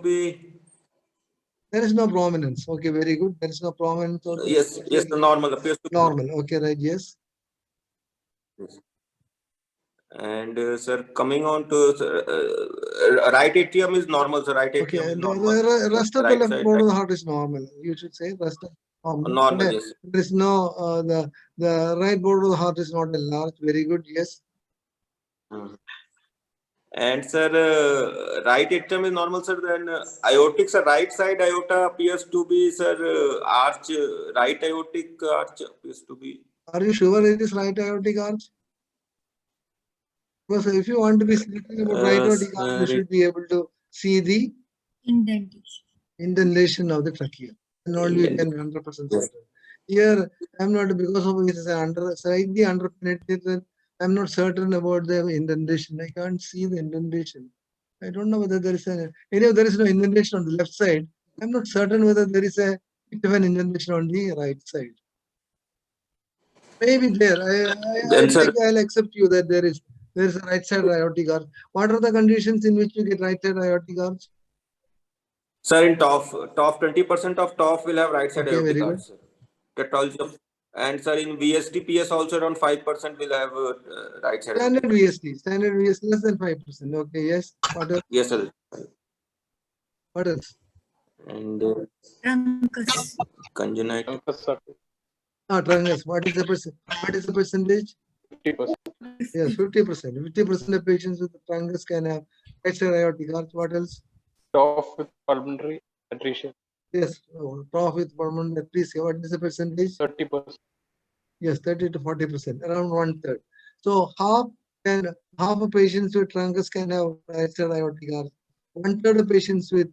be. There is no prominence. Okay, very good. There is no prominence. Yes, the normal appears to be normal. Okay, right. Yes. And sir, coming on to right atrium is normal. So right atrium is normal. The rest of right the left side, border of the heart is normal. You should say rest of normal. normal. Yes. There is no the right border of the heart is not enlarged. Very good. Yes. And sir, right atrium is normal, sir. Then aortic, sir, right side aorta appears to be, sir, arch. Right aortic arch appears to be. Are you sure it is right aortic arch? Because if you want to be speaking about right aortic arch, you should be able to see the indentation of the trachea. And only you can be 100% certain. Here, I'm not, because of it is slightly underpenetrated, I'm not certain about the indentation. I can't see the indentation. I don't know whether there is there is no indentation on the left side. I'm not certain whether there is a bit of an indentation on the right side. Maybe there. I think I'll accept you that there is a right side aortic arch. What are the conditions in which you get right side aortic arch? Sir, in top 20% of top will have right side aortic arch. That also. And sir, in VSD PS also around 5% will have right side. Standard VSD less than 5%. Okay, yes. What else? Yes, sir. What else? And truncus. Congenital. Truncus. What is the percent? What is the percentage? 50%. Yes, 50%. 50% of patients with truncus can have right side aortic arch. What else? Top with pulmonary atresia. Yes, top with pulmonary atresia. What is the percentage? 30%. Yes, 30 to 40%, around 1/3. So half of patients with truncus can have right side aortic arch. 1/3 of patients with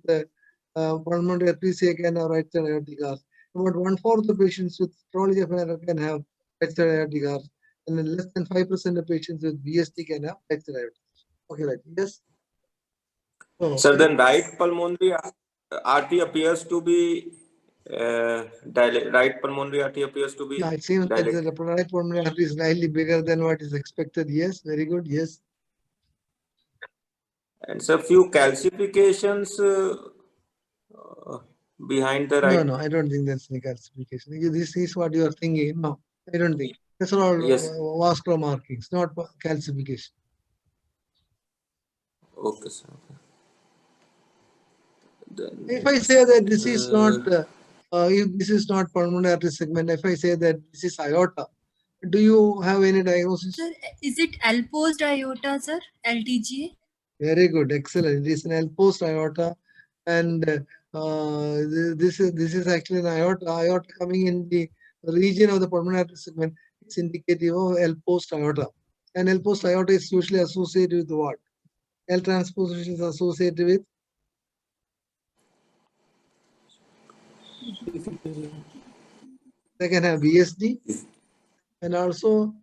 pulmonary atresia can have right side aortic arch. About 1/4 of patients with pathology of aorta can have right side aortic arch, and then less than 5% of patients with VSD can have right side aortic arch. Okay, right? Yes. So then right pulmonary artery appears to be right pulmonary artery appears to be. Yeah, it seems that the right pulmonary artery is slightly bigger than what is expected. Yes, very good. Yes. And so few calcifications behind the right. No, I don't think that's any calcification. This is what you are thinking. No, I don't think. That's all vascular markings, not calcification. Okay, sir. Then if I say that this is not, if this is not pulmonary artery segment, if I say that this is aorta, do you have any diagnosis? Sir, is it L-post aorta, sir? LTGA? Very good, excellent. It is an L-post aorta, and this is actually an aorta. Aorta coming in the region of the pulmonary artery segment. It's indicative of L-post aorta, and L-post aorta is usually associated with what? L transposition is associated with. They can have VSD and also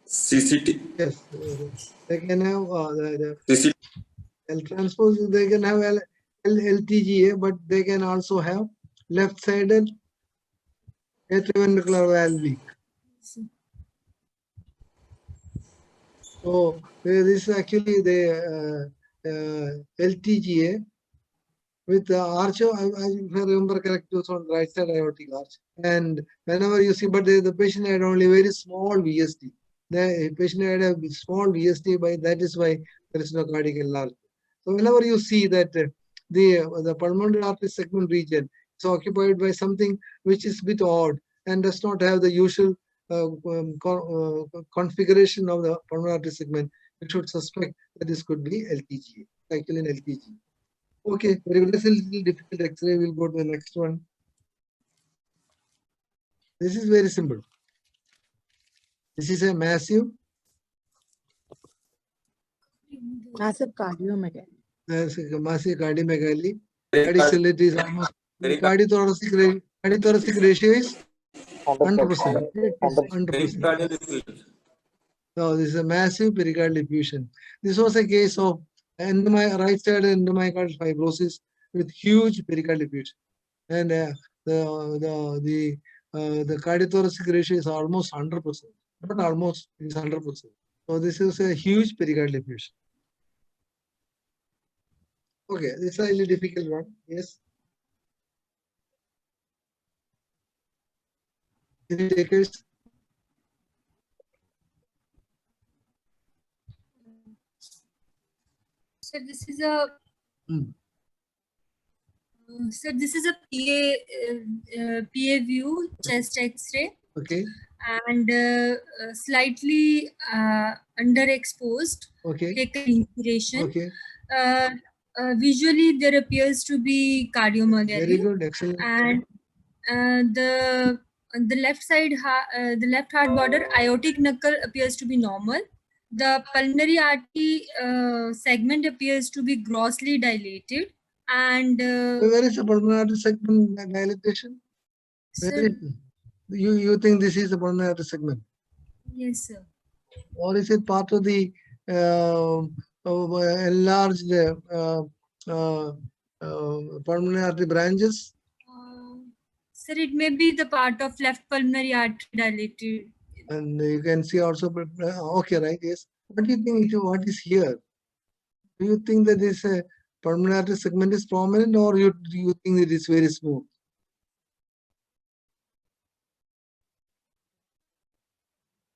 CCT. Yes, they can have CCT. L transpose. They can have LTGA, but they can also have left-sided atrioventricular valve leak. So this is actually the LTGA with the arch. If I remember correctly, it's on right side aortic arch. And whenever you see, but the patient had only very small VSD. The patient had a small VSD, by that is why there is no cardiac enlargement. So whenever you see that the pulmonary artery segment region is occupied by something which is a bit odd and does not have the usual configuration of the pulmonary artery segment, you should suspect that this could be LTGA, actually an LTGA. Okay, very good. That's a little difficult X-ray. We'll go to the next one. This is very simple. This is a massive cardiomegaly. Massive cardiomegaly. Cardiacility is almost cardiothoracic ratio is 100%. 100%. So this is a massive pericardial effusion. This was a case of right side endomyocardial fibrosis with huge pericardial effusion, and the cardiothoracic ratio is almost 100%. Not almost, it's 100%. So this is a huge pericardial effusion. Okay, this is a slightly difficult one. Yes. Any takers? So this is a PA view chest X-ray. Okay. And slightly underexposed. Okay. Take an inspiration. Okay. Visually, there appears to be cardiomegaly. Very good. Excellent. And the left side, the left heart border, aortic knuckle appears to be normal. The pulmonary artery segment appears to be grossly dilated. And where is the pulmonary artery segment dilatation? Sir, You think this is the pulmonary artery segment? Yes, sir. Or is it part of the enlarged pulmonary artery branches? Sir, it may be the part of left pulmonary artery dilated. And you can see also, okay, right? Yes. What do you think? What is here? Do you think that this pulmonary artery segment is prominent, or do you think it is very smooth?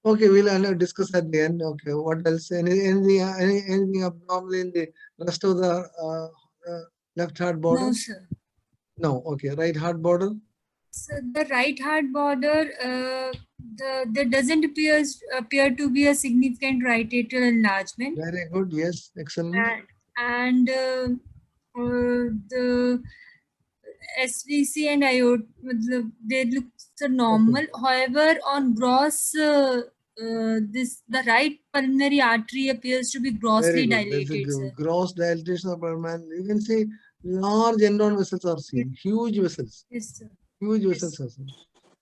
Okay, we'll discuss at the end. Okay, what else? Anything abnormal in the rest of the left heart border? No, sir. No. Okay, right heart border. So the right heart border, there doesn't appear to be a significant right atrial enlargement. Very good. Yes, excellent. And the SVC and aorta, they look normal. Okay. However, on gross, the right pulmonary artery appears to be grossly dilated. Sir. Gross dilatation of pulmonary. You can see large endon vessels are seen, huge vessels. Yes, sir. Huge vessels are seen.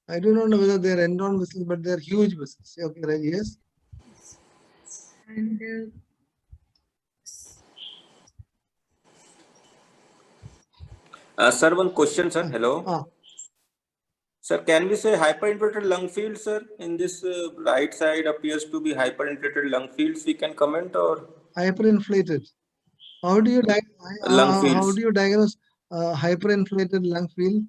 I do not know whether they are endon vessels, but they are huge vessels. Okay, right? Yes. And sir, one question, sir. Hello. Sir, can we say hyperinflated lung field, sir? In this right side appears to be hyperinflated lung fields. We can comment or hyperinflated. How do you diagnose hyperinflated lung field?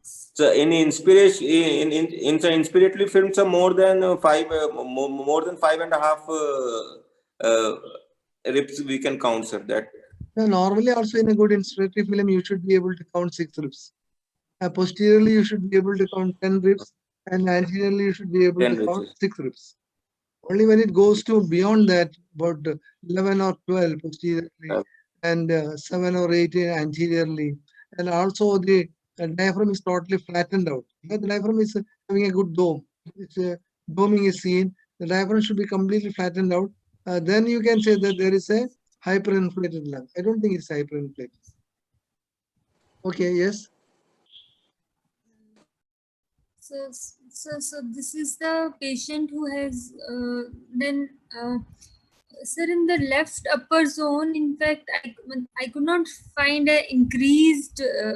So in inspiration, in the inspiratory films, are more than 5.5 ribs we can count, sir. That. Yeah, normally also in a good inspiratory film, you should be able to count 6 ribs. Posteriorly, you should be able to count 10 ribs, and anteriorly, you should be able to count 6 ribs. Only when it goes to beyond that, about 11 or 12 posteriorly, and 7 or 8 anteriorly, and also the diaphragm is totally flattened out. The diaphragm is having a good dome. It's doming is seen. The diaphragm should be completely flattened out. Then you can say that there is a hyperinflated lung. I don't think it's hyperinflated. Okay, yes. So this is the patient who has sir, in the left upper zone, in fact, I could not find a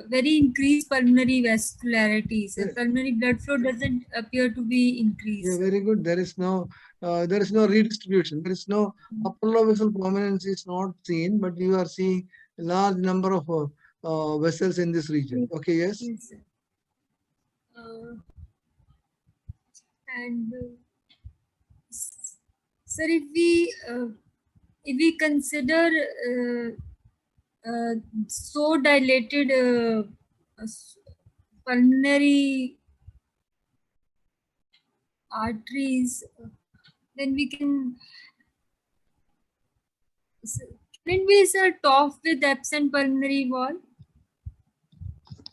very increased pulmonary vascularity. So pulmonary blood flow doesn't appear to be increased. Yeah, very good. There is no redistribution. There is no upper lobe vessel prominence is not seen, but you are seeing a large number of vessels in this region. Okay, yes. Yes, sir. And sir, if we consider so dilated pulmonary arteries, then we can we top with Ebstein pulmonary wall?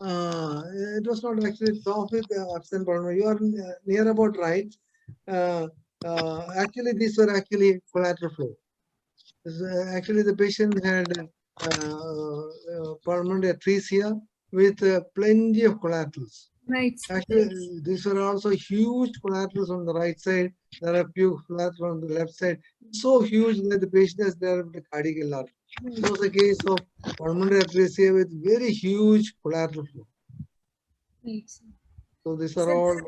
It was not actually top with Ebstein pulmonary. You are near about right. Actually, these were actually collateral flow. Actually, the patient had pulmonary atresia with plenty of collaterals. Right. Actually, these were also huge collaterals on the right side. There are few collaterals on the left side. So huge that the patient has developed a cardiac enlargement. It was a case of pulmonary atresia with very huge collateral flow. Right. So these are all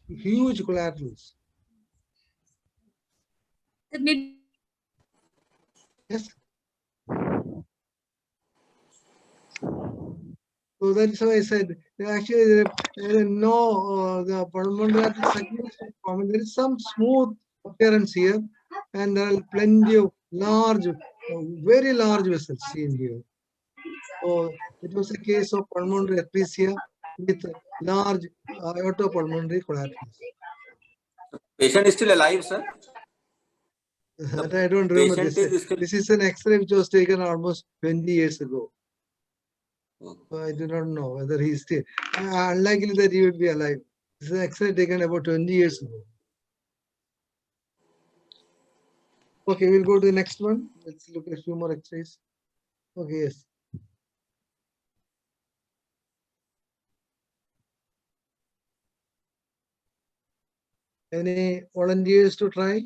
huge collaterals. Maybe. Yes. So that's why I said actually there is no the pulmonary artery segments are common. There is some smooth appearance here, and there are plenty of large, very large vessels seen here. So it was a case of pulmonary atresia with large aortopulmonary collapse. Patient is still alive, sir. I don't remember this. Patient is still. This is an X-ray which was taken almost 20 years ago. So I do not know whether he's still. Unlikely that he would be alive. This is an X-ray taken about 20 years ago. Okay, we'll go to the next one. Let's look at a few more X-rays. Okay, yes. Any volunteers to try?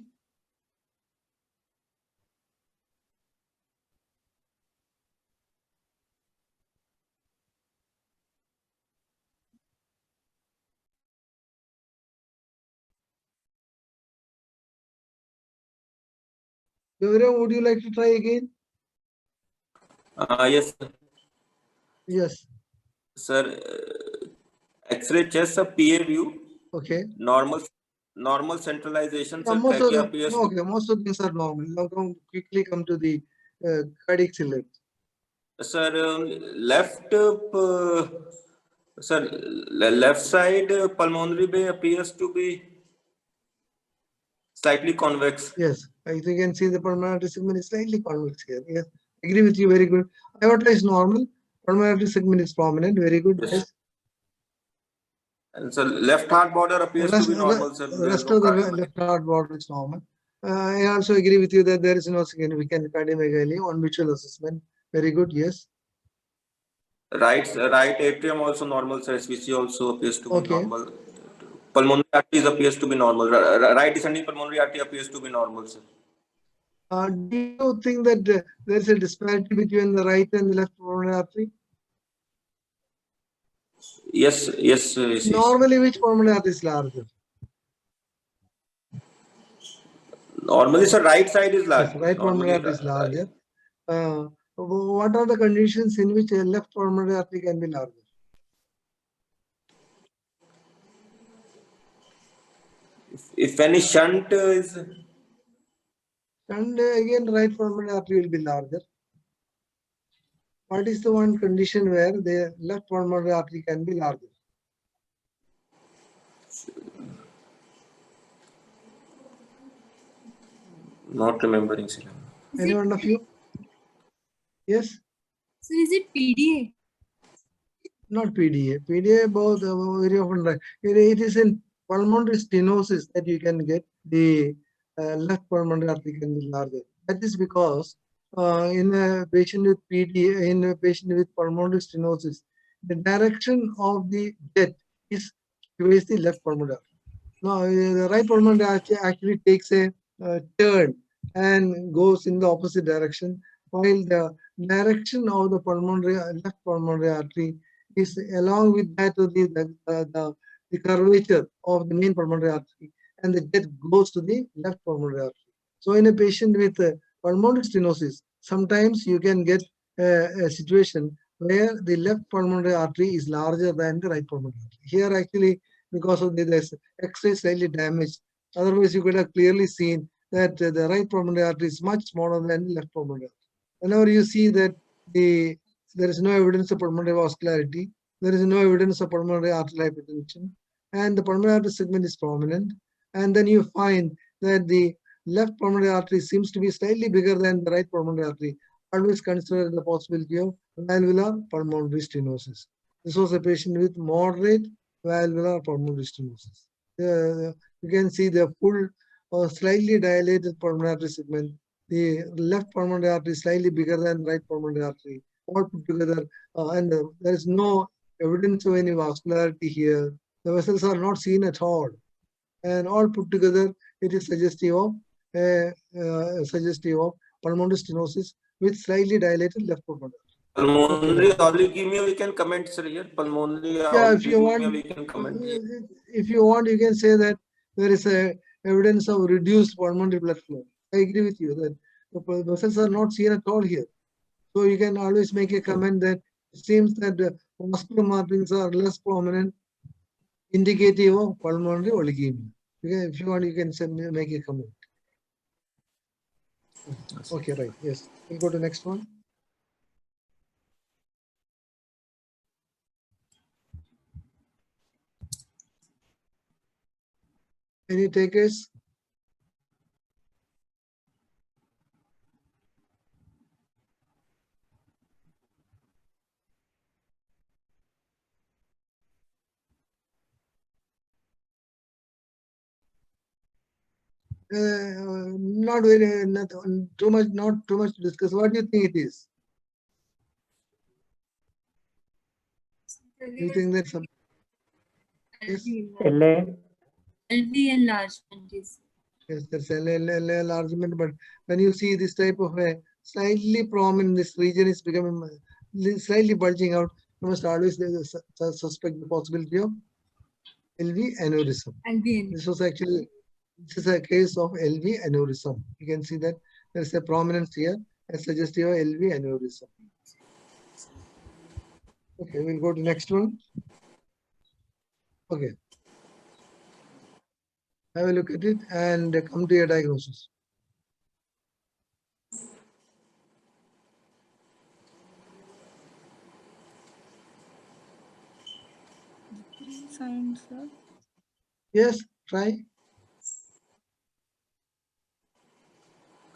Gaurav, would you like to try again? Yes, sir. Yes. Sir, X-ray chest of PA view. Okay. Normal centralization. Sir, Most of trachea them, appears. okay, most of these are normal. Now quickly come to the cardiac cylinder. Sir, left. Sir, left side pulmonary bay appears to be slightly convex. Yes, as you can see, the pulmonary segment is slightly convex here. Yes, agree with you. Very good. Aorta is normal. Pulmonary segment is prominent. Very good. Yes. And so left heart border appears to be normal, sir. The rest of the left heart border is normal. I also agree with you that there is no significant cardiomegaly on mutual assessment. Very good. Yes. Right atrium also normal, sir. SVC also appears to be Okay. normal. Pulmonary arteries appears to be normal. Right descending pulmonary artery appears to be normal, sir. Do you think that there is a disparity between the right and the left pulmonary artery? Yes. Normally, which pulmonary artery is larger? Normally, sir, right side is large. Yes, right pulmonary artery is larger. What are the conditions in which a left pulmonary artery can be larger? If any shunt is. And again, right pulmonary artery will be larger. What is the one condition where the left pulmonary artery can be larger? Not remembering, sir. Any one of you? Yes? So is it PDA? Not PDA. PDA both very often right. It is in pulmonary stenosis that you can get the left pulmonary artery can be larger. That is because in a patient with PDA, in a patient with pulmonary stenosis, the direction of the jet is towards the left pulmonary artery. Now, the right pulmonary artery actually takes a turn and goes in the opposite direction, while the direction of the pulmonary left pulmonary artery is along with that of the curvature of the main pulmonary artery, and the jet goes to the left pulmonary artery. So, in a patient with pulmonary stenosis, sometimes you can get a situation where the left pulmonary artery is larger than the right pulmonary artery. Here, actually, because of this X-ray slightly damaged. Otherwise, you could have clearly seen that the right pulmonary artery is much smaller than the left pulmonary artery. Whenever you see that there is no evidence of pulmonary vascularity, there is no evidence of pulmonary arterial hypertension, and the pulmonary artery segment is prominent, and then you find that the left pulmonary artery seems to be slightly bigger than the right pulmonary artery, always consider the possibility of valvular pulmonary stenosis. This was a patient with moderate valvular pulmonary stenosis. You can see the full or slightly dilated pulmonary artery segment. The left pulmonary artery is slightly bigger than right pulmonary artery. All put together, and there is no evidence of any vascularity here. The vessels are not seen at all, and all put together, it is suggestive of pulmonary stenosis with slightly dilated left pulmonary artery. Pulmonary oligemia, we can comment, sir, here. Pulmonary if you want, oligemia, we can comment here. If you want, you can say that there is a evidence of reduced pulmonary blood flow. I agree with you that the vessels are not seen at all here. So you can always make a comment that it seems that vascular markings are less prominent, indicative of pulmonary oligemia. If you want, you can make a comment. Okay, right. Yes. We'll go to next one. Any takers? Not very, not too much to discuss. What do you think it is? You think that some yes? LV enlargement is. Yes, there's LV enlargement, but when you see this type of a slightly prominent, this region is becoming slightly bulging out, you must always suspect the possibility of LV aneurysm. This was actually, this is a case of LV aneurysm. You can see that there's a prominence here as suggestive of LV aneurysm. Okay, we'll go to next one. Okay. Have a look at it and come to your diagnosis. Signs, sir. Yes, try.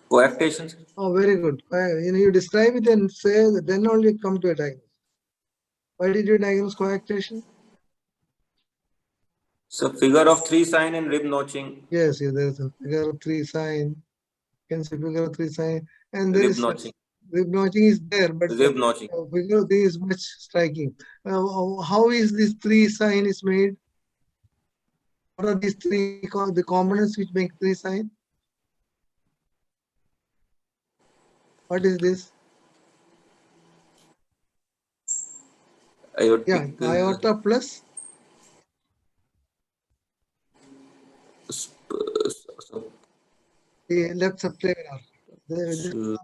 Coarctation. Oh, very good. You describe it and say that, then only come to a diagnosis. Why did you diagnose coarctation? So figure of 3 sign and rib notching. Yes, there's a figure of 3 sign. You can see figure of 3 sign, and there Rib is notching. rib notching is there, but Rib notching. figure of 3 is much striking. How is this 3 sign is made? What are these 3 the components which make 3 sign? What is this? Aortic. Yeah, aorta plus the left subclavian artery.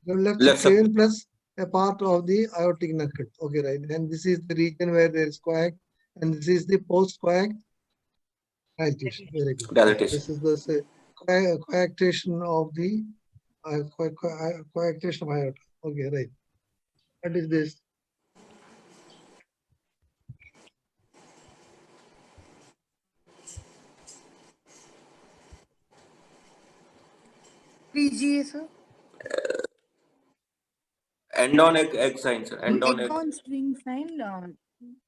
The left subclavian plus a part of the aortic knuckle. Okay, right. And this is the region where there is coact, and this is the post-coact dilatation. Very good. Dilatation. This is the coactation of the coactation of aorta. Okay, right. What is this? PGA, sir. End on egg sign, sir. End on egg. On string sign,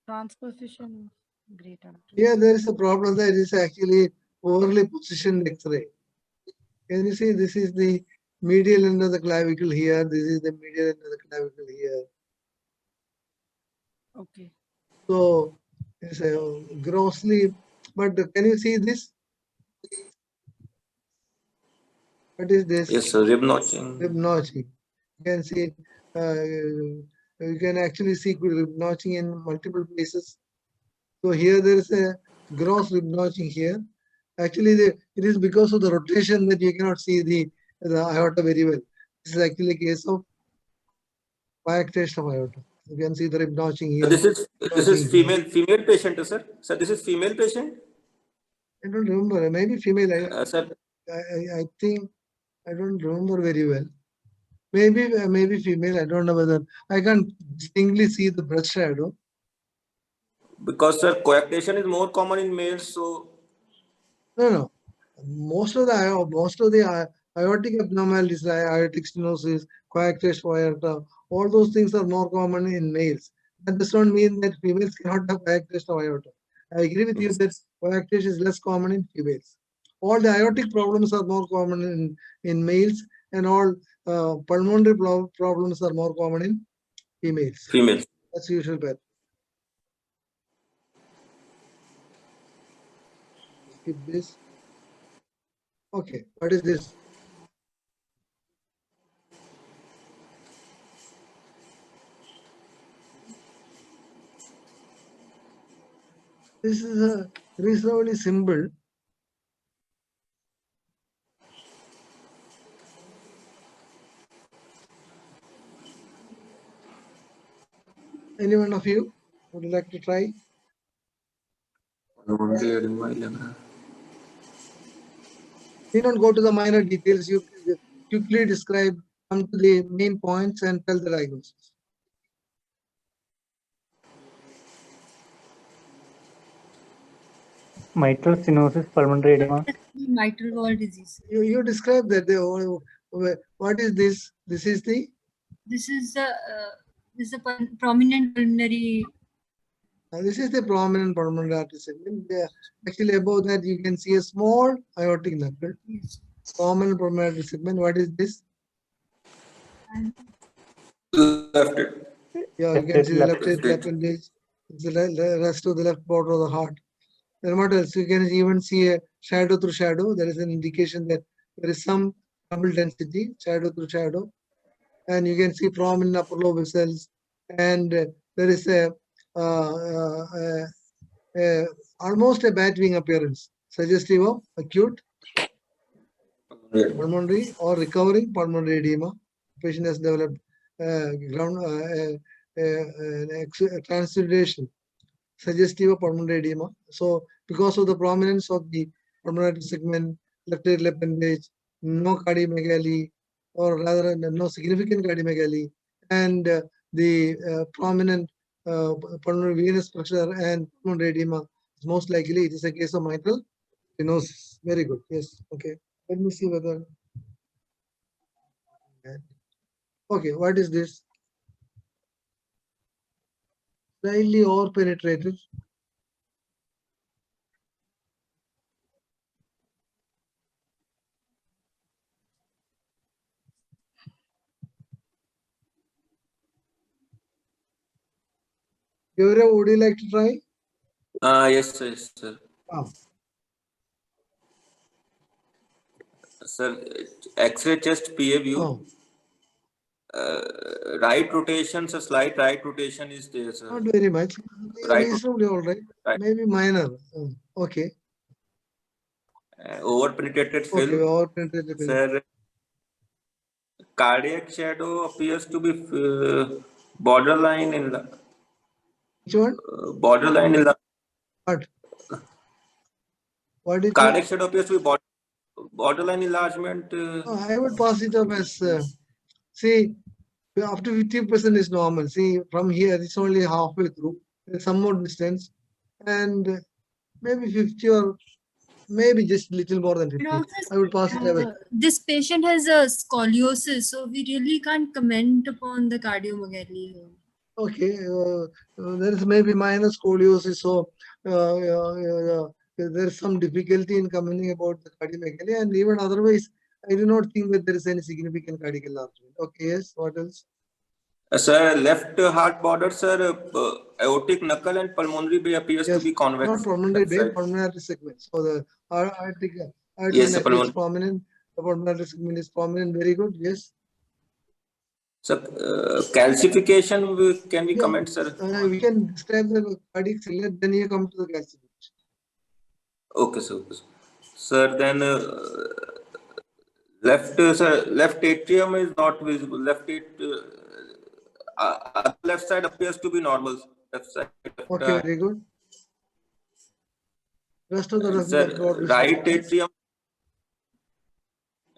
transposition great artery. Here there is a problem that is actually overly positioned X-ray. Can you see this is the medial end of the clavicle here, this is the medial end of the clavicle here. Okay. So it's a grossly, but can you see this? What is this? Yes, sir. Rib notching. Rib notching. You can see, you can actually see rib notching in multiple places. So here there is a gross rib notching here. Actually, it is because of the rotation that you cannot see the aorta very well. This is actually a case of coarctation of aorta. You can see the rib notching here. So this is female patient, sir. Sir, this is female patient. I don't remember. Maybe female. Sir. I think I don't remember very well. Maybe female. I don't know whether I can't distinctly see the breast shadow. Because sir, coarctation is more common in males, so No. Most of the aortic abnormalities, like aortic stenosis, coarctation of aorta, all those things are more common in males. That does not mean that females cannot have coarctation of aorta. I agree with you that coarctation is less common in females. All the aortic problems are more common in males, and all pulmonary problems are more common in females. Females. That's the usual pattern. Skip this. Okay, what is this? This is a reasonably simple. Any one of you? Would you like to try? We don't go to the minor details. You quickly describe, come to the main points and tell the diagnosis. Mitral stenosis, pulmonary edema. Mitral valve disease. You describe that. What is this? This is the. This is the prominent pulmonary. This is the prominent pulmonary artery segment. Actually, above that you can see a small aortic knuckle. Yes. Prominent pulmonary artery segment. What is this? Left it. Yeah, you can see the left appendage. It's the rest of the left border of the heart. Then what else? You can even see a shadow through shadow. There is an indication that there is some double density, shadow through shadow. And you can see prominent upper lobe vessels. And there is almost a bat wing appearance, suggestive of acute pulmonary or recovering pulmonary edema. The patient has developed transudation, suggestive of pulmonary edema. So, because of the prominence of the pulmonary segment, left atrial appendage, no cardiomegaly, or rather no significant cardiomegaly, and the prominent pulmonary venous pressure and pulmonary edema, most likely it is a case of mitral stenosis. Very good. Yes. Okay. Let me see whether. Okay. What is this? Slightly over penetrated. Gaurav, would you like to try? Yes, sir. Oh. Sir, X-ray chest PA view. Oh. Right rotation, so slight right rotation is there, sir. Not very much. Right. Reasonably all right. Right. Maybe minor. Okay. Over penetrated fill. Okay, over penetrated fill. Sir, cardiac shadow appears to be borderline in the. Which one? Borderline in the. What? What is Cardiac shadow appears to be borderline enlargement. I would pass it up as see, up to 50% is normal. See, from here it's only halfway through. There's some more distance, and maybe 50 or maybe just little more than 50. I would pass it away. This patient has a scoliosis, so we really can't comment upon the cardiomegaly. Okay, there is maybe minor scoliosis, so there is some difficulty in commenting about the cardiomegaly, and even otherwise, I do not think that there is any significant cardiac enlargement. Okay, yes, what else? Sir, left heart border, sir, aortic knuckle and pulmonary bay appears to be convex. Not pulmonary bay, pulmonary segment. So the aortic yes, knuckle is prominent, the pulmonary segment is prominent. Very good, yes. So, calcification, can we comment, sir? We can describe the cardiac cell, then you come to the calcification. Okay, sir. Sir, then left atrium is not visible. Left side appears to be normal. Left side. Okay, very good. Rest of the right atrium.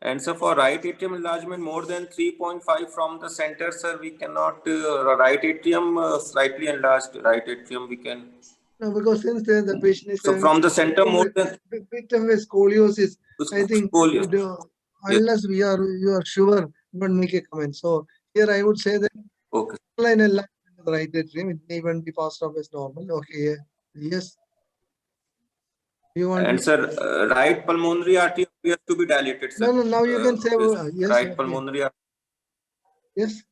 And so for right atrium enlargement more than 3.5 from the center, sir, we cannot right atrium slightly enlarged. Right atrium we can. No, because since the patient is so from the center more than bit of a scoliosis, I think unless you are sure, don't make a comment. So here I would say that okay. Line enlargement of the right atrium, it may even be passed off as normal. Okay, yes. You want and sir, right pulmonary artery appears to be dilated, sir. No, now you can say yes. Right pulmonary artery. Yes,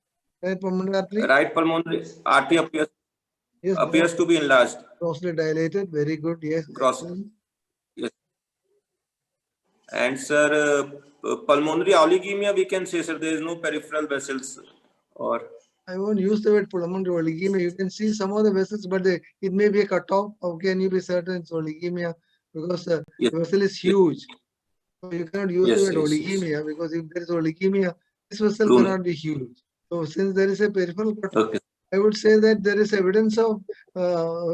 right pulmonary artery. Right pulmonary artery appears to be enlarged. Grossly dilated. Very good. Yes. Grossly. Yes. And sir, pulmonary oligemia, we can say, sir, there is no peripheral vessels, or I won't use the word pulmonary oligemia. You can see some of the vessels, but it may be a cutoff. How can you be certain it's oligemia? Because the vessel is huge. So you cannot use the word oligemia because if there is oligemia, this vessel cannot be huge. So since there is a peripheral cutoff, I would say that there is evidence of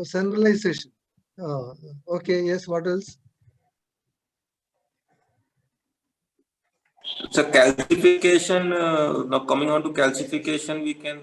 centralization. Okay, yes, what else? So calcification, now coming on to calcification, we can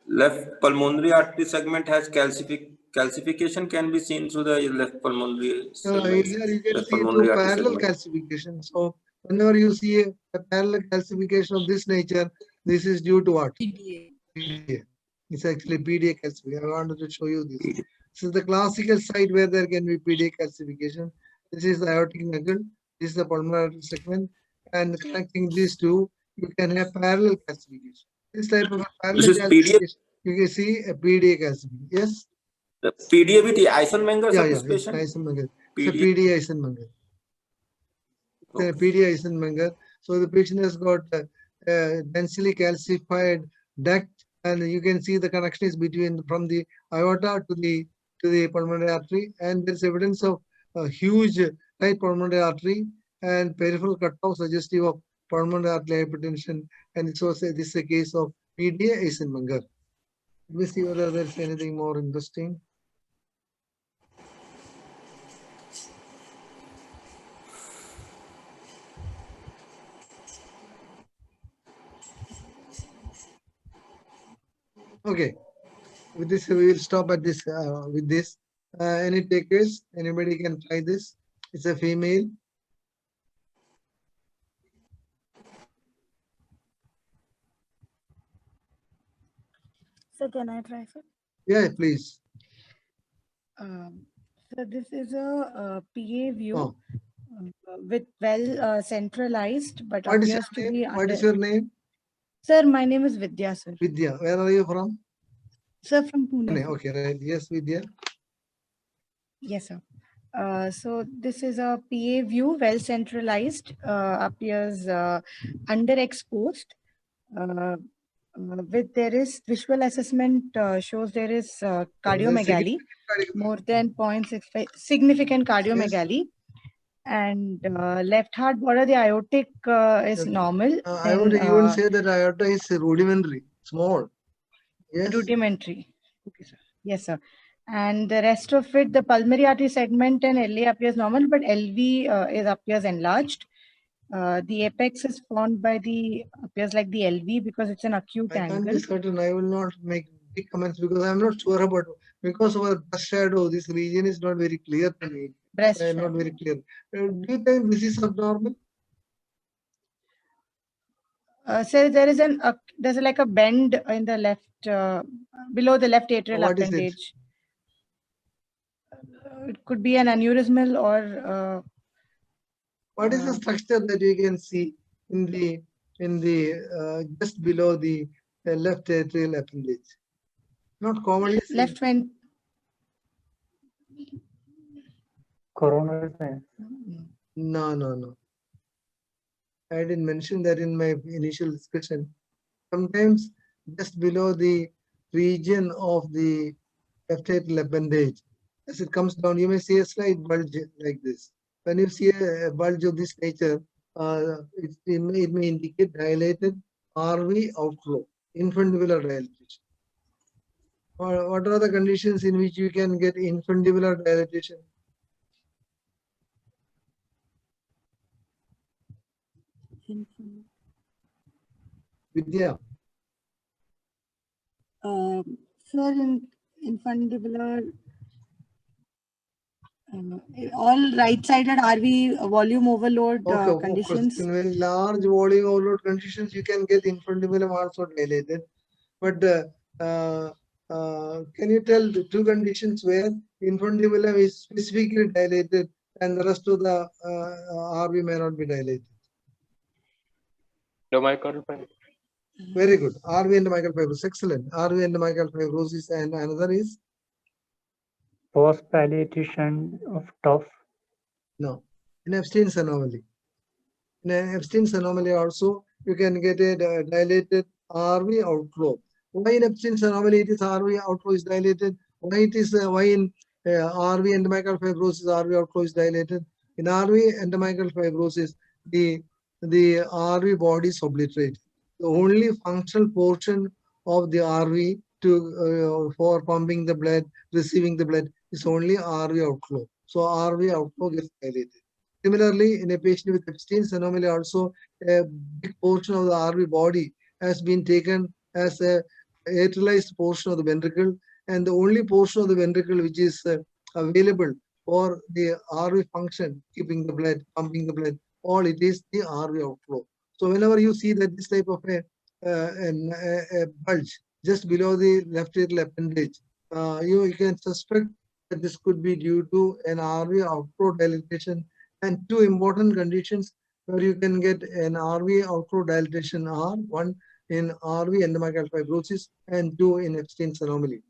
left pulmonary artery segment has calcification can be seen through the left pulmonary segment. Here you can Left see pulmonary two artery parallel segment. calcification. So whenever you see a parallel calcification of this nature, this is due to what? PDA. It's actually PDA calcification. I wanted to show you this. This is the classical site where there can be PDA calcification. This is the aortic knuckle. This is the pulmonary artery segment. And connecting these two, you can have parallel calcification. This type of parallel This is PDA. calcification, you can see a PDA calcification. Yes? The PDA with the Eisenmenger Yeah, it's participation. Eisenmenger. It's a PDA. PDA Eisenmenger. It's a PDA Eisenmenger. So the patient has got densely calcified duct, and you can see the connection is between from the aorta to the pulmonary artery, and there's evidence of a huge right pulmonary artery and peripheral cutoff suggestive of pulmonary artery hypertension, and it's also this is a case of PDA Eisenmenger. Let me see whether there's anything more interesting. Okay, with this we will stop at this. With this, any takers? Anybody can try this. It's a female. So can I try, sir? Yeah, please. So this is a PA view Oh. with well centralized, but What is appears to your be name? What under. is your name? Sir, my name is Vidya, sir. Vidya. Where are you from? Sir, from Pune. Pune. Sir. Okay, right. Yes, Vidya. Yes, sir. So this is a PA view, well centralized, appears underexposed. With there is visual assessment shows there is cardiomegaly, more than 0.65, significant cardiomegaly. And left heart border, the aortic is normal. I would even say that aorta is rudimentary, small. Yes. Rudimentary. Okay, sir. Yes, sir. And the rest of it, the pulmonary artery segment and LA appears normal, but LV appears enlarged. The apex is formed by appears like the LV because it's an acute I can't angle. be certain. I will not make big comments because I'm not sure about because of our breast shadow. This region is not very clear to me. Breast not very clear. Do you think this is abnormal? So there is there's like a bend in the left below the left atrial What is it? appendage. It could be an aneurysmal or. What is the structure that you can see in the just below the left atrial appendage? Not commonly seen. Left vent. Coronary sign. No. I didn't mention that in my initial discussion. Sometimes just below the region of the left atrial appendage, as it comes down, you may see a slight bulge like this. When you see a bulge of this nature, it may indicate dilated RV outflow, infundibular dilatation. What are the conditions in which you can get infundibular dilatation? Vidya. Sir, in infundibular, all right-sided RV volume overload conditions. In very large volume overload conditions, you can get infundibulum also dilated. But can you tell the two conditions where infundibulum is specifically dilated and the rest of the RV may not be dilated? Endomyocardial fibrosis. Very good. RV endomyocardial fibrosis. Excellent. RV endomyocardial fibrosis, and another is? Post-palliation of TOF. No. In Ebstein's anomaly. In Ebstein's anomaly also, you can get a dilated RV outflow. Why in Ebstein's anomaly it is RV outflow is dilated? Why in RV endomyocardial fibrosis RV outflow is dilated? In RV endomyocardial fibrosis, the RV body is obliterated. the only functional portion of the RV for pumping the blood, receiving the blood is only RV outflow. So RV outflow gets dilated. Similarly, in a patient with Ebstein's anomaly, also a big portion of the RV body has been taken as a atrialized portion of the ventricle, and the only portion of the ventricle which is available for the RV function, keeping the blood, pumping the blood, all it is the RV outflow. So whenever you see that this type of a bulge just below the left atrial appendage, you can suspect that this could be due to an RV outflow dilatation. And two important conditions where you can get an RV outflow dilatation are: one in RV endomyocardial fibrosis and two in Ebstein's anomaly.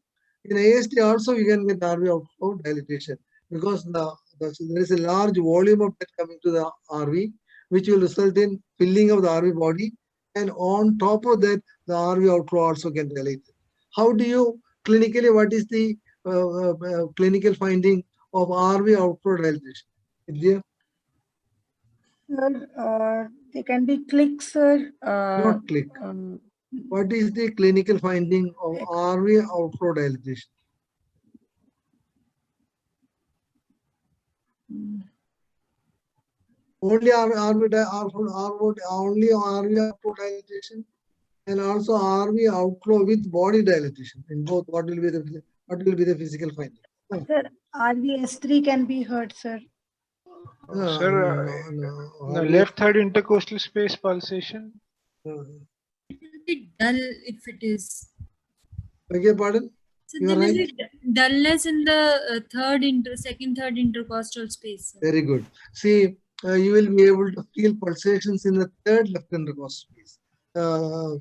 In AST also you can get RV outflow dilatation because there is a large volume of blood coming to the RV, which will result in filling of the RV body, and on top of that the RV outflow also can dilate. How do you clinically, what is the clinical finding of RV outflow dilatation? Vidya? Sir, they can be clicks, sir. Not click. What is the clinical finding of RV outflow dilatation? Only RV outflow dilatation, and also RV outflow with body dilatation. In both, what will be the physical finding? Sir, RVS3 can be heard, sir. Sir, no, the left third intercostal space pulsation. It will be dull if it is. Beg your pardon? So You there are will right. be dullness in the second, third intercostal space. Very good. See, you will be able to feel pulsations in the third left intercostal space. The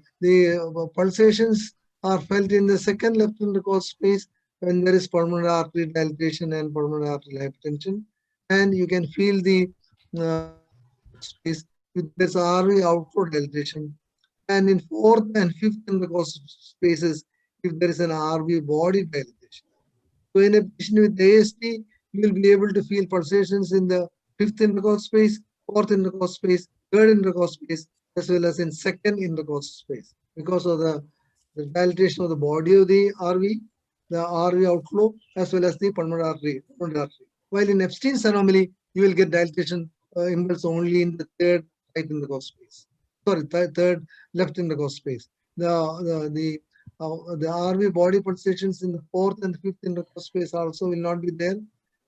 pulsations are felt in the second left intercostal space when there is pulmonary artery dilatation and pulmonary arterial hypertension, and you can feel the space with this RV outflow dilatation, and in fourth and fifth intercostal spaces if there is an RV body dilatation. So in a patient with AST, you will be able to feel pulsations in the fifth intercostal space, fourth intercostal space, third intercostal space, as well as in second intercostal space, because of the dilatation of the body of the RV outflow, as well as the pulmonary artery. While in Ebstein's anomaly, you will get dilatation impulse only in the third right intercostal space. Sorry, third left intercostal space. The RV body pulsations in the fourth and fifth intercostal space also will not be there,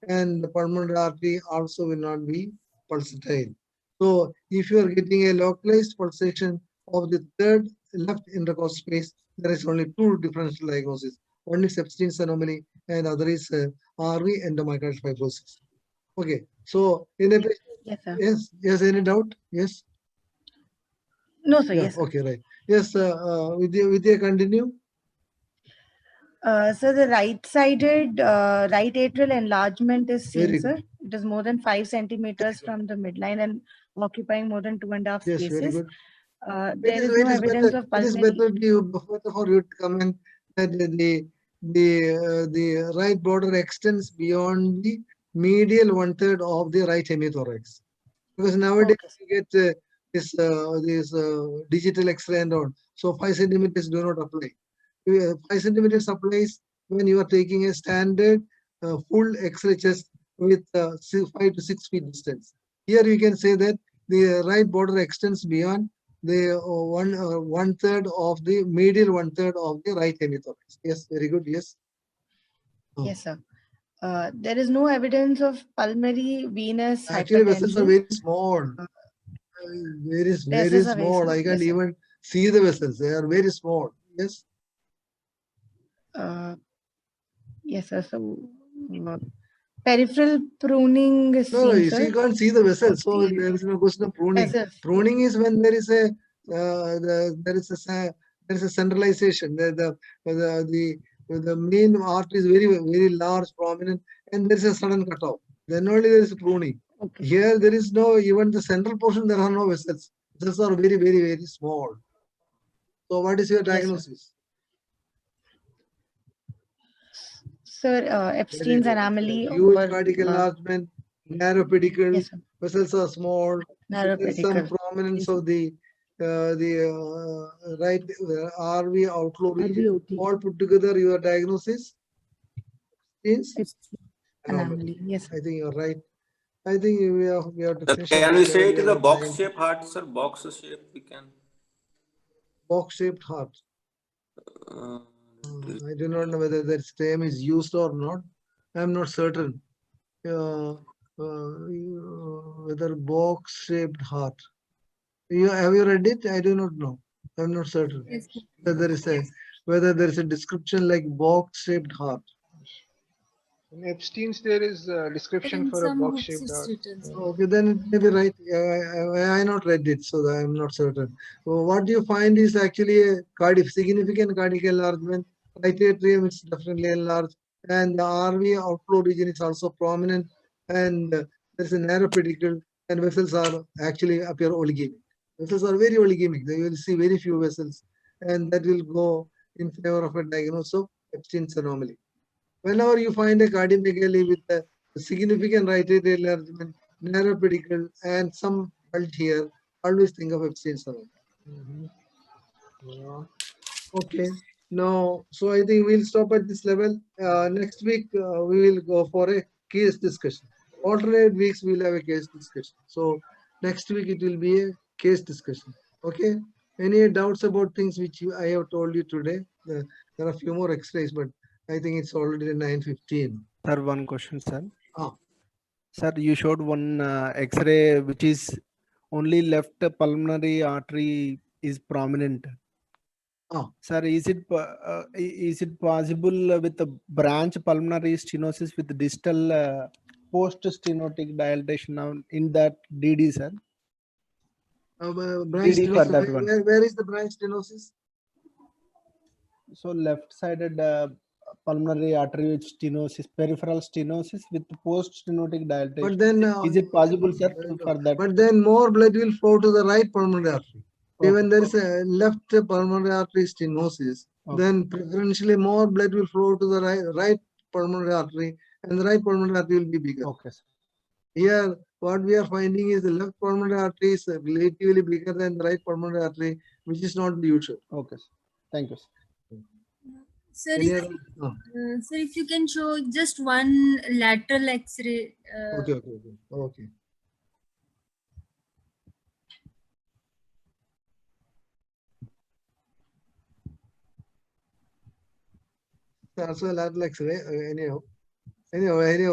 and the pulmonary artery also will not be pulsatile. So if you are getting a localized pulsation of the third left intercostal space, there is only two differential diagnoses. One is Ebstein's anomaly and other is RV endomyocardial fibrosis. Okay, so in a patient, Yes, sir. yes, any doubt? Yes. No, sir. Yeah, Yes, sir. okay, right. Yes, Vidya, continue. So the right-sided right atrial enlargement is seen, Very sir. good. It is more than 5 centimeters from the midline and occupying more than 2.5 Yes, very spaces. good. There is no evidence of It is pulmonary. better for you to comment that the right border extends beyond the medial 1/3 of the right hemithorax, because nowadays Okay. you get this digital X-ray and all. So 5 centimeters do not apply. 5 centimeters applies when you are taking a standard full X-ray chest with 5 to 6 feet distance. Here you can say that the right border extends beyond the 1/3 of the medial 1/3 of the right hemithorax. Yes, very good. Yes. Yes, sir. There is no evidence of pulmonary venous Actually, vessels are hypertension. very small. Very Vessels are very small. small. I can't Yes, sir. even see the vessels. They are very small. Yes. Yes, sir. So peripheral pruning is No, seen, you sir. see, you can't see the vessel, so The there is no question of pruning. vessels. Pruning is when there is a centralization. The main artery is very large, prominent, and there is a sudden cutoff. Then only there is pruning. Okay. Here there is no, even the central portion there are no vessels. Vessels are very small. So what is your Yes, sir. diagnosis? Sir, Very Ebstein's good. anomaly Huge or cardiac enlargement, narrow pedicle, yes, sir. vessels are small. Narrow There is some pedicle. prominence of the right RV outflow region, all put together your diagnosis is It's anomaly. Yes, sir. I think you're right. I think we have to Sir, finish. can we say it is a about box 9. shape heart, sir? Box shape we can. Box shaped heart. I do not know whether that term is used or not. I'm not certain. Whether box shaped heart. Have you read it? I do not know. I'm not certain. Yes. Whether there is a description like box shaped heart. In Ebstein's, there is a description In for a some box books shaped it's heart. written. So. Okay, then it may be right. I not read it, so I'm not certain. What you find is actually a significant cardiac enlargement. Right atrium is definitely enlarged, and the RV outflow region is also prominent, and there's a narrow pedicle, and vessels are actually appear oligemic. Vessels are very oligemic. You will see very few vessels, and that will go in favor of a diagnosis of Ebstein's anomaly. Whenever you find a cardiomegaly with a significant right atrial enlargement, narrow pedicle, and some bulge here, always think of Ebstein's anomaly. Yeah. Okay. Now, so I think we'll stop at this level. Next week, we will go for a case discussion. Alternate weeks, we'll have a case discussion. So next week, it will be a case discussion. Okay. Any doubts about things which I have told you today? There are a few more X-rays, but I think it's already 9:15. Sir, one question, sir. Ah. Sir, you showed one X-ray which is only left pulmonary artery is prominent. Sir, is it possible with the branch pulmonary stenosis with distal post-stenotic dilatation in that DD, sir? Branch DD for stenosis, that one. where is the branch stenosis? So left-sided pulmonary artery with stenosis, peripheral stenosis with post-stenotic dilatation. But then, is it possible, sir, for that? But then more blood will flow to the right pulmonary artery. Okay. When there is a left pulmonary artery stenosis, then preferentially more blood will flow to the right pulmonary artery, and the right pulmonary artery will be bigger. Okay, sir. Here, what we are finding is the left pulmonary artery is relatively bigger than the right pulmonary artery, which is not usual. Okay, sir. Thank you, sir. Sir, if you can show just one lateral X-ray. Okay. Also lateral X-ray. Anyhow,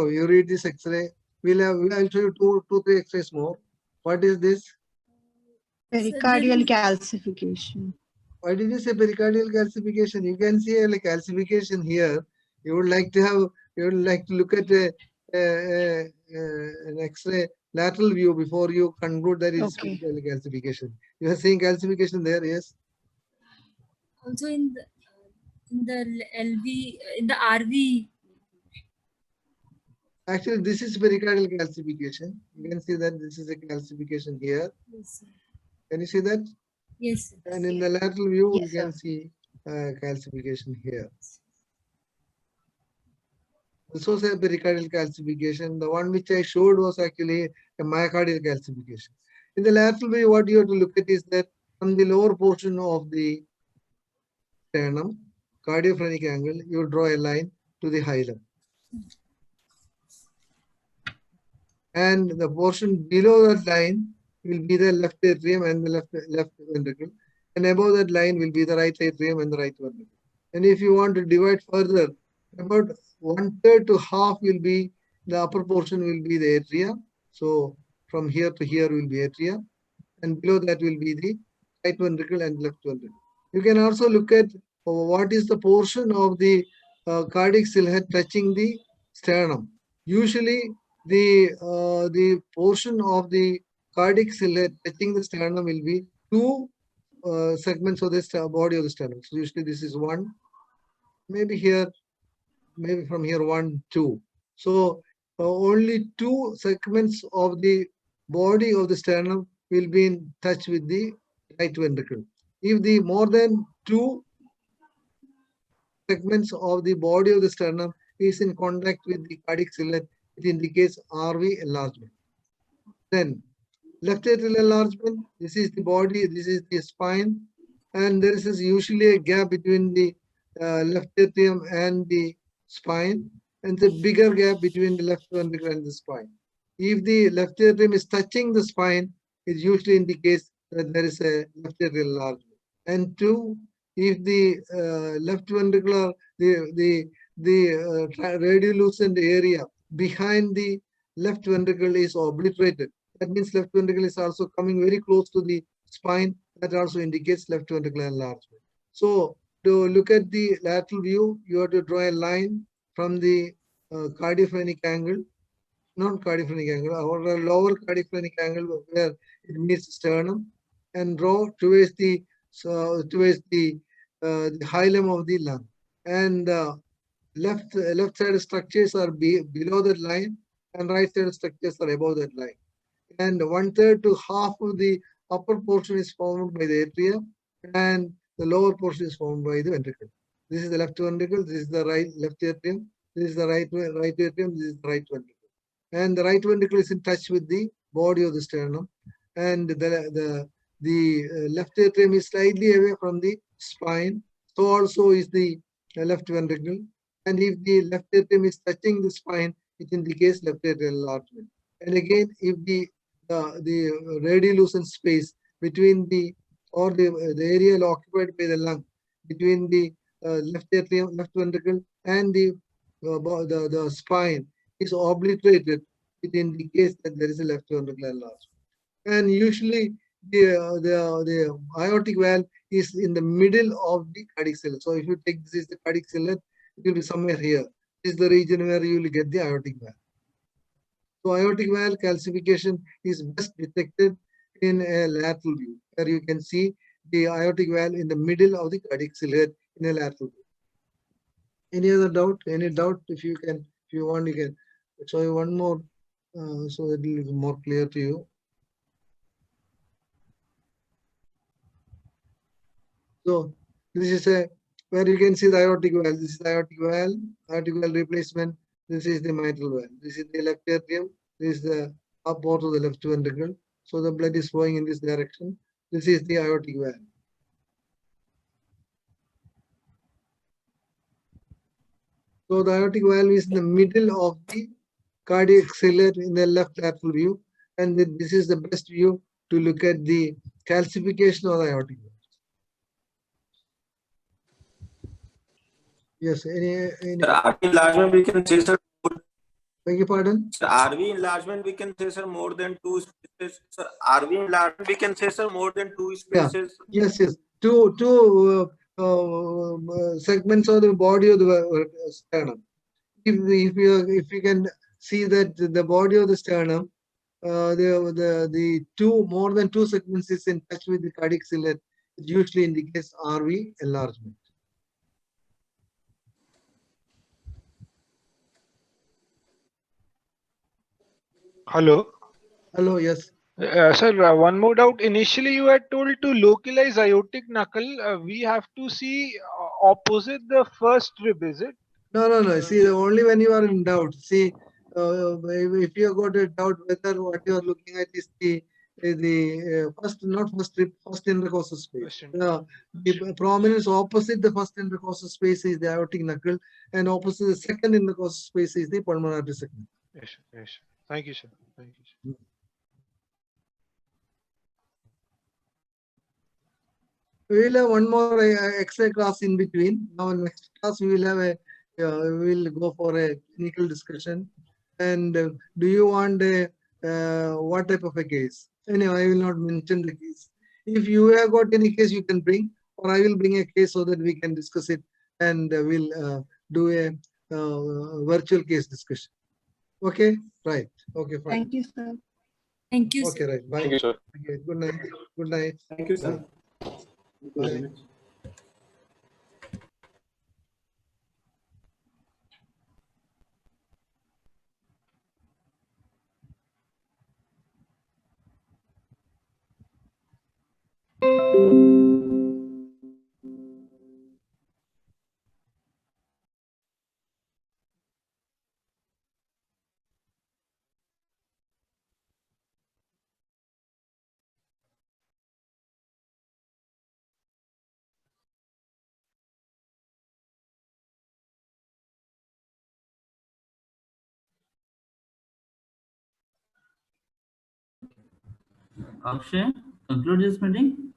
you read this X-ray. I'll show you three X-rays more. What is this? Pericardial calcification. Why did you say pericardial calcification? You can see a calcification here. You would like to look at an X-ray lateral view before you conclude that it's pericardial calcification. You are seeing calcification there, yes? Also in the LV, in the RV. Actually, this is pericardial calcification. You can see that this is a calcification here. Yes, can you see that? Yes. And in the lateral view, you can see calcification here. This was a pericardial calcification. The one which I showed was actually a myocardial calcification. In the lateral view, what you have to look at is that from the lower portion of the sternum, cardiophrenic angle, you draw a line to the hilum. And the portion below that line will be the left atrium and the left ventricle. And above that line will be the right atrium and the right ventricle. And if you want to divide further, about 1/3 to half will be the upper portion will be the atria. So from here to here will be atria, and below that will be the right ventricle and left ventricle. You can also look at what is the portion of the cardiac silhouette touching the sternum. Usually, the portion of the cardiac silhouette touching the sternum will be two segments of the body of the sternum. So usually this is one, maybe here, maybe from here 1, 2. So only two segments of the body of the sternum will be in touch with the right ventricle. If the more than two segments of the body of the sternum is in contact with the cardiac silhouette, it indicates RV enlargement. Then Left atrial enlargement, this is the body, this is the spine, and there is usually a gap between the left atrium and the spine, and the bigger gap between the left ventricle and the spine. If the left atrium is touching the spine, it usually indicates that there is a left atrial enlargement. And two, if the left ventricular, the radiolucent area behind the left ventricle is obliterated, that means left ventricle is also coming very close to the spine. That also indicates left ventricular enlargement. So to look at the lateral view, you have to draw a line from the cardiophrenic angle, not cardiophrenic angle, or a lower cardiophrenic angle where it meets sternum, and draw towards the hilum of the lung. And left side structures are below that line, and right side structures are above that line. And 1/3 to half of the upper portion is formed by the atria, and the lower portion is formed by the ventricle. This is the left ventricle, this is the left atrium, this is the right atrium, this is the right ventricle. And the right ventricle is in touch with the body of the sternum, and the left atrium is slightly away from the spine. So also is the left ventricle. And if the left atrium is touching the spine, it indicates left atrial enlargement. And again, if the radiolucent space between the area occupied by the lung between the left atrium, left ventricle, and the spine is obliterated, it indicates that there is a left ventricular enlargement. And usually the aortic valve is in the middle of the cardiac cylinder. So if you take this is the cardiac cylinder, it will be somewhere here. This is the region where you will get the aortic valve. So aortic valve calcification is best detected in a lateral view, where you can see the aortic valve in the middle of the cardiac cylinder in a lateral view. Any other doubt? Any doubt? If you want, you can show you one more so that it will be more clear to you. So this is where you can see the aortic valve. This is the aortic valve replacement. This is the mitral valve. This is the left atrium. This is the up port of the left ventricle. So the blood is flowing in this direction. This is the aortic valve. So the aortic valve is in the middle of the cardiac cylinder in the left lateral view, and this is the best view to look at the calcification of the aortic valve. Yes, any RV enlargement we can say, sir. Beg your pardon? Sir, RV enlargement we can say, sir, more than 2 spaces. Sir, RV enlargement we can say, sir, more than 2 spaces. Yeah. Yes. Two segments of the body of the sternum. If you can see that the body of the sternum, the more than two segments is in touch with the cardiac cylinder, it usually indicates RV enlargement. Hello. Hello, yes. Sir, one more doubt. Initially, you had told to localize aortic knuckle. We have to see opposite the first rib, is it? No. See, only when you are in doubt. See, if you got a doubt whether what you are looking at is the not first rib, first intercostal space. The prominence opposite the first intercostal space is the aortic knuckle, and opposite the second intercostal space is the pulmonary artery segment. Yes. Thank you, sir. Thank you, sir. We will have one more X-ray class in between. Now, next class we will have we will go for a clinical discussion. And do you want what type of a case? Anyway, I will not mention the case. If you have got any case, you can bring, or I will bring a case so that we can discuss it, and we'll do a virtual case discussion. Okay, right. Okay, fine. Thank you, sir. Thank you, Okay, sir. right. Bye. Thank you, sir. Okay, good night. Good night. Thank you, sir. Bye. Akshay, conclude this meeting.